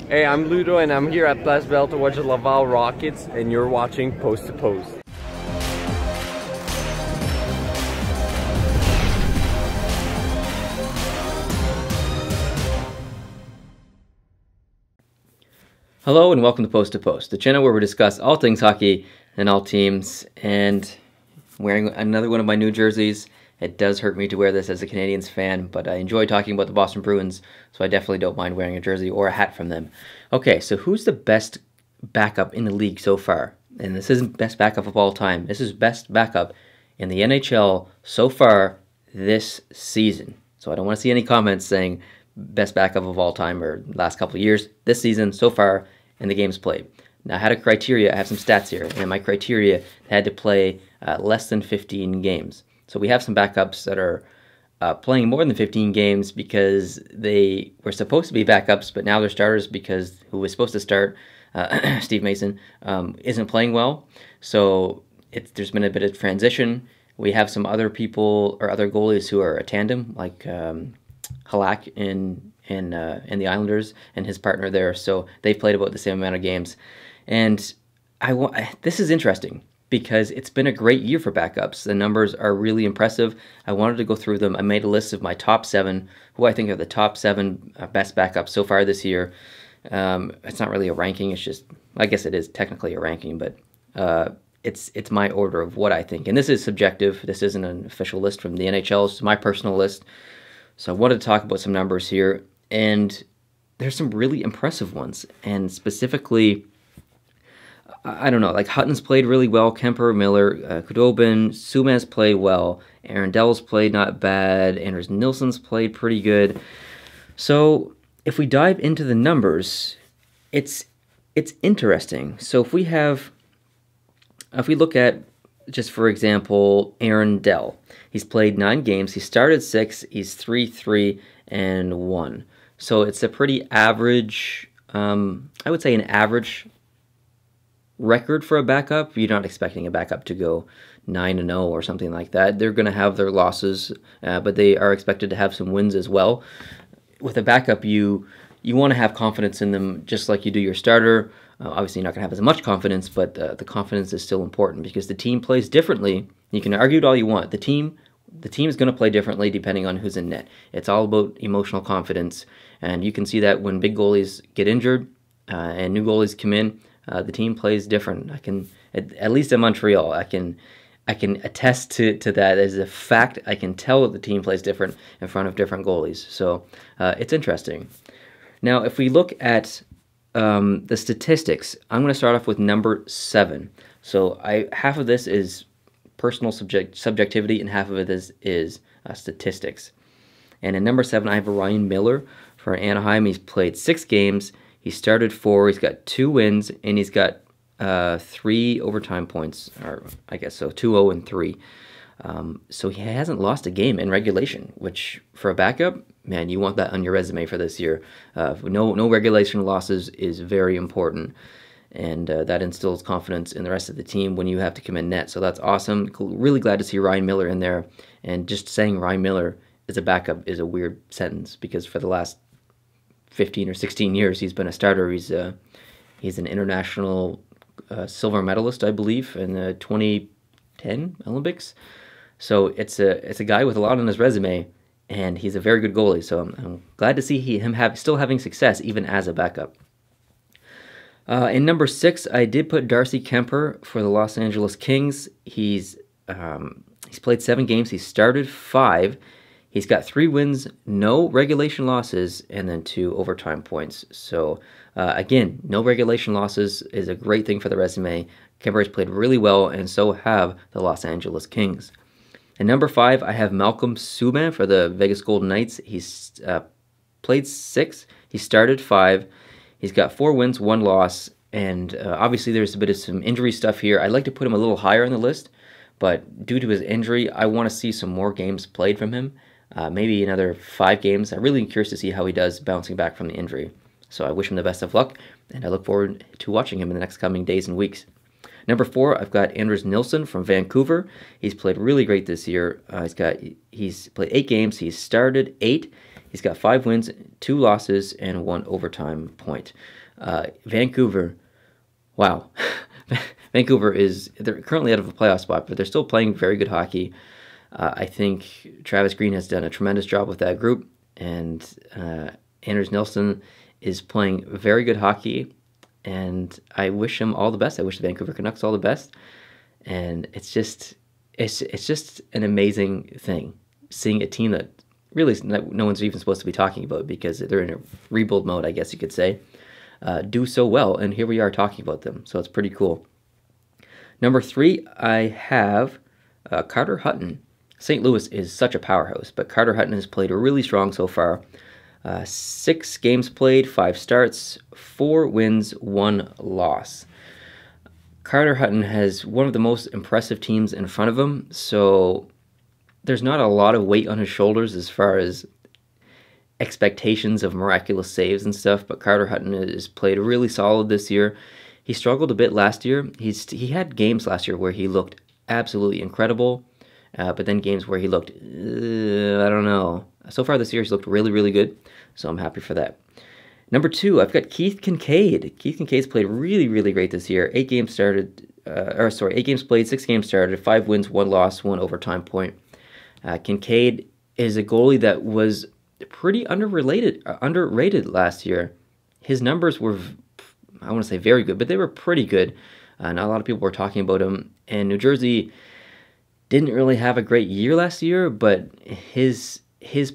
Hey, I'm Ludo and I'm here at Place Belle to watch the Laval Rockets, and you're watching Post to Post. Hello and welcome to Post, the channel where we discuss all things hockey and all teams. And wearing another one of my new jerseys. It does hurt me to wear this as a Canadiens fan, but I enjoy talking about the Boston Bruins, so I definitely don't mind wearing a jersey or a hat from them. Okay, so who's the best backup in the league so far? And this isn't best backup of all time. This is best backup in the NHL so far this season. So I don't want to see any comments saying best backup of all time or last couple of years. This season so far in the games played. Now I had a criteria, I have some stats here, and my criteria had to play less than 15 games. So we have some backups that are playing more than 15 games because they were supposed to be backups, but now they're starters because who was supposed to start, Steve Mason, isn't playing well. So there's been a bit of transition. We have some other people or other goalies who are a tandem, like Halak in the Islanders and his partner there. So they've played about the same amount of games. And this is interesting because it's been a great year for backups. The numbers are really impressive. I wanted to go through them. I made a list of my top 7, who I think are the top 7 best backups so far this year. It's not really a ranking. It's just, I guess it is technically a ranking, but it's my order of what I think. And this is subjective. This isn't an official list from the NHL. It's my personal list. So I wanted to talk about some numbers here. And there's some really impressive ones. And specifically, I don't know, like Hutton's played really well, Kuemper, Miller, Khudobin, Sumas played well, Aaron Dell's played not bad, Anders Nilsson's played pretty good. So if we dive into the numbers, it's interesting. So if we look at, just for example, Aaron Dell, he's played 9 games, he started 6, he's 3-3-1. So it's a pretty average, I would say an average record for a backup. You're not expecting a backup to go 9-0 or something like that. They're going to have their losses, but they are expected to have some wins as well. With a backup, you want to have confidence in them just like you do your starter. Obviously, you're not going to have as much confidence, but the confidence is still important because the team plays differently. You can argue it all you want. The team is going to play differently depending on who's in net. It's all about emotional confidence, and you can see that when big goalies get injured and new goalies come in, the team plays different. I can, at least in Montreal, I can attest to that as a fact. I can tell that the team plays different in front of different goalies. So it's interesting. Now, if we look at the statistics, I'm going to start off with number 7. So half of this is personal subjectivity, and half of it is statistics. And in number 7, I have Ryan Miller for Anaheim. He's played 6 games. He started 4, he's got 2 wins, and he's got 3 overtime points, or I guess so, 2-0 and 3. So he hasn't lost a game in regulation, which for a backup, man, you want that on your resume for this year. No regulation losses is very important, and that instills confidence in the rest of the team when you have to come in net. So that's awesome. Really glad to see Ryan Miller in there, and just saying Ryan Miller is a backup is a weird sentence because for the last 15 or 16 years he's been a starter. He's an international silver medalist, I believe, in the 2010 Olympics. So it's a guy with a lot on his resume, and he's a very good goalie. So I'm glad to see him still having success even as a backup. In number 6, I did put Darcy Kuemper for the Los Angeles Kings. He's played 7 games. He started 5. He's got 3 wins, no regulation losses, and then 2 overtime points. So, again, no regulation losses is a great thing for the resume. Kuemper has played really well, and so have the Los Angeles Kings. And number 5, I have Malcolm Subban for the Vegas Golden Knights. He's played 6. He started 5. He's got 4 wins, 1 loss, and obviously there's a bit of some injury stuff here. I'd like to put him a little higher on the list, but due to his injury, I want to see some more games played from him. Maybe another 5 games. I'm really curious to see how he does bouncing back from the injury. So I wish him the best of luck, and I look forward to watching him in the next coming days and weeks. Number 4, I've got Anders Nilsson from Vancouver. He's played really great this year. He's played 8 games. He's started 8. He's got 5 wins, 2 losses, and 1 overtime point. Vancouver, wow. Vancouver they're currently out of a playoff spot, but they're still playing very good hockey. I think Travis Green has done a tremendous job with that group, and Anders Nilsson is playing very good hockey, and I wish him all the best. I wish the Vancouver Canucks all the best, and it's just an amazing thing seeing a team that really no one's even supposed to be talking about because they're in a rebuild mode, I guess you could say, do so well, and here we are talking about them, so it's pretty cool. Number 3, I have Carter Hutton. St. Louis is such a powerhouse, but Carter Hutton has played really strong so far. 6 games played, 5 starts, 4 wins, 1 loss. Carter Hutton has one of the most impressive teams in front of him, so there's not a lot of weight on his shoulders as far as expectations of miraculous saves and stuff, but Carter Hutton has played really solid this year. He struggled a bit last year. He had games last year where he looked absolutely incredible, but then games where he looked, I don't know. So far this year, he's looked really, really good, so I'm happy for that. Number 2, I've got Keith Kincaid. Keith Kincaid's played really, really great this year. 8 games played, 6 games started, 5 wins, 1 loss, 1 overtime point. Kincaid is a goalie that was pretty underrated last year. His numbers were, I want to say very good, but they were pretty good. Not a lot of people were talking about him, and New Jersey didn't really have a great year last year, but his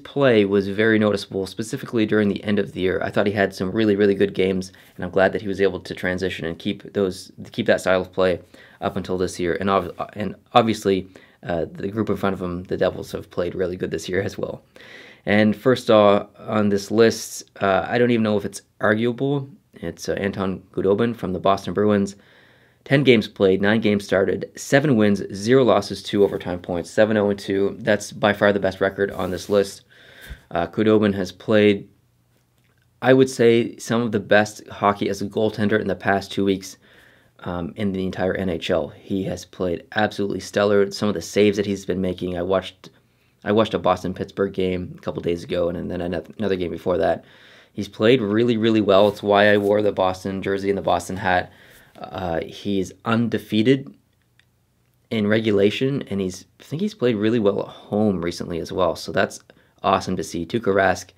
play was very noticeable, specifically during the end of the year. I thought he had some really, really good games, and I'm glad that he was able to transition and keep that style of play up until this year. And obviously, the group in front of him, the Devils, have played really good this year as well. And first on this list, I don't even know if it's arguable. It's Anton Khudobin from the Boston Bruins. 10 games played, 9 games started, 7 wins, 0 losses, 2 overtime points, 7-0-2. That's by far the best record on this list. Khudobin has played, I would say, some of the best hockey as a goaltender in the past 2 weeks in the entire NHL. He has played absolutely stellar. Some of the saves that he's been making, I watched a Boston-Pittsburgh game a couple days ago, and then another game before that. He's played really, really well. It's why I wore the Boston jersey and the Boston hat. He's undefeated in regulation, and I think he's played really well at home recently as well. So that's awesome to see. Tuukka Rask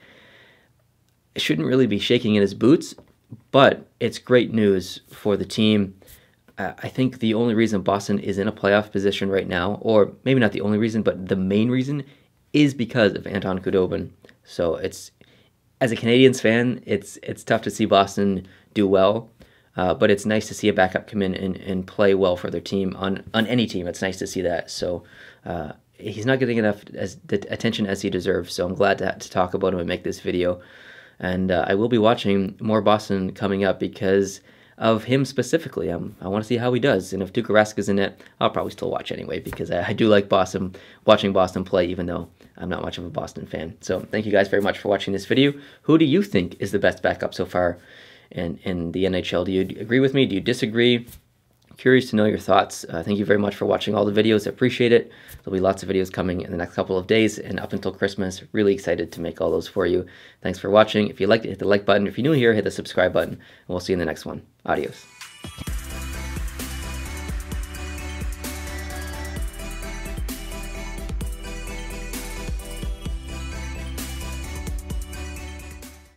shouldn't really be shaking in his boots, but it's great news for the team. I think the only reason Boston is in a playoff position right now, or maybe not the only reason, but the main reason, is because of Anton Khudobin. So it's, as a Canadiens fan, it's tough to see Boston do well, but it's nice to see a backup come in and play well for their team on any team. It's nice to see that. So he's not getting enough attention as he deserves. So I'm glad to talk about him and make this video. And I will be watching more Boston coming up because of him specifically. I want to see how he does. And if Tuukka Rask is in it, I'll probably still watch anyway because I do like watching Boston play, even though I'm not much of a Boston fan. So thank you guys very much for watching this video. Who do you think is the best backup so far in the NHL? Do you agree with me? Do you disagree? Curious to know your thoughts. Thank you very much for watching all the videos. I appreciate it. There'll be lots of videos coming in the next couple of days and up until Christmas. Really excited to make all those for you. Thanks for watching. If you liked it, hit the like button. If you're new here, hit the subscribe button. And we'll see you in the next one. Adios.